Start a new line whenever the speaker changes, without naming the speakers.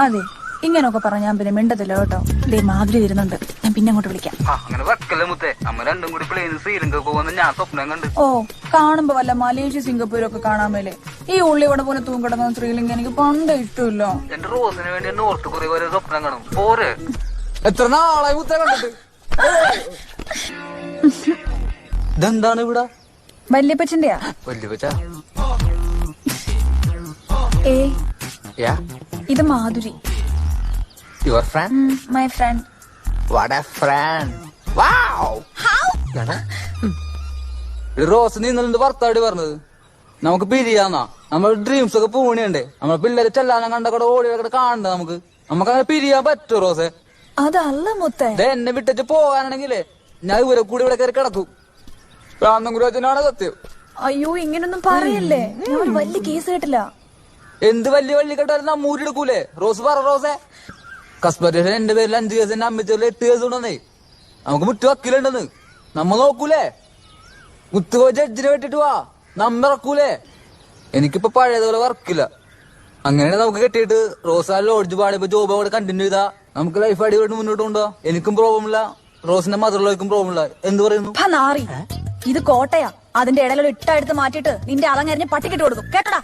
അതെ, ഇങ്ങനൊക്കെ പറഞ്ഞ ഞാൻ പിന്നെ മിണ്ടത്തില്ല കേട്ടോ. ദേ മാധുരി വരുന്നുണ്ട്, ഞാൻ പിന്നെ അങ്ങോട്ട് വിളിക്കാം.
അങ്ങനെ വെക്കല്ലേ മുത്തേ, അമ്മ രണ്ടും കൂടി പ്ലെയിൻ ശ്രീലങ്ക പോകുന്ന ഞാൻ സ്വപ്നം കണ്ട്.
ഓ, കാണുമ്പോ വല്ല മലേഷ്യ സിംഗപ്പൂരൊക്കെ കാണാൻ മേലെ. ഈ ഉള്ളിവിടെ പോലെ തൂങ്ങിടക്കുന്ന ശ്രീലങ്ക എനിക്ക് പണ്ട് ഇഷ്ടമില്ല.
എന്റെ റോസിന് വേണ്ടി നോർത്ത് കൊറിയ പോലെ സ്വപ്നം കാണും. പോരെ
എത്ര നാളായി മുത്തേ കണ്ടിട്ട്. ഇതെന്താണ് ഇവിടെ?
വല്യപ്പച്ചന്റെയാ?
വല്യപ്പച്ച
ഏ,
യാ
ഇത് Madhuri,
your friend.
My friend.
What a friend. Wow. Rose നീ ഇന്നലെ ഭർത്താടി പറഞ്ഞത് നമുക്ക് പിരിയാന്നാ. നമ്മുടെ ഡ്രീംസ് ഒക്കെ പൂണിയുണ്ടേ. നമ്മളെ പിള്ളേരെ ചെല്ലാനും കണ്ടൊക്കെ ഓടിയൊക്കെ കാണണ്ട. നമുക്ക് അങ്ങനെ പിരിയാൻ പറ്റുമോ റോസെ?
അതല്ല മുത്തേ,
എന്നെ വിട്ടിട്ട് പോകാനാണെങ്കിലേ ഞാൻ ഇവരെ കൂടി ഇവിടെ കയറി കിടക്കും. പ്രാന്തംകുരാജനാണ് സത്യം.
അയ്യോ ഇങ്ങനൊന്നും പറയല്ലേ, ഞാൻ ഒരു വലിയ കേസ് കേട്ടില്ല.
എന്ത് വലിയ കേട്ടാലും നമ്മൂരി എടുക്കൂലേ? റോസ് പറ റോസെ. കസ്പറ്റേഷൻ എന്റെ പേരിൽ 5 കേസ്, എന്റെ അമ്മച്ചേരിൽ 8 കേസ് ഉണ്ടെന്നേ. നമുക്ക് മുറ്റു വക്കീലുണ്ടെന്ന് നമ്മ നോക്കൂലേ? മുത്തു പോയി ജഡ്ജിനെ വെട്ടിട്ട് വാ, നമ്മ ഇറക്കൂലേ? എനിക്കിപ്പോ പഴയതുപോലെ വർക്കില്ല. അങ്ങനെയാണ് നമുക്ക് കെട്ടിയിട്ട് റോസാ ലോഡ്ജ് പാടിയപ്പോ ജോബ് അവിടെ കണ്ടിന്യൂ ചെയ്താ നമുക്ക് ലൈഫ് അടിപൊളിയായിട്ട് മുന്നോട്ട് കൊണ്ടുപോവാ. എനിക്കും പ്രോബ്ലം ഇല്ല, റോസിന്റെ മദറിലേക്കും പ്രോബ്ലം ഇല്ല. എന്ത് പറയുന്നു?
നാറി, ഇത് കോട്ടയാ. അതിന്റെ ഇടയിലൊരു ഇട്ട എടുത്ത് മാറ്റിയിട്ട് നിന്റെ അളങ്ങരിഞ്ഞ് പട്ടിക്കിട്ട് കൊടുക്കും കേട്ടടാ.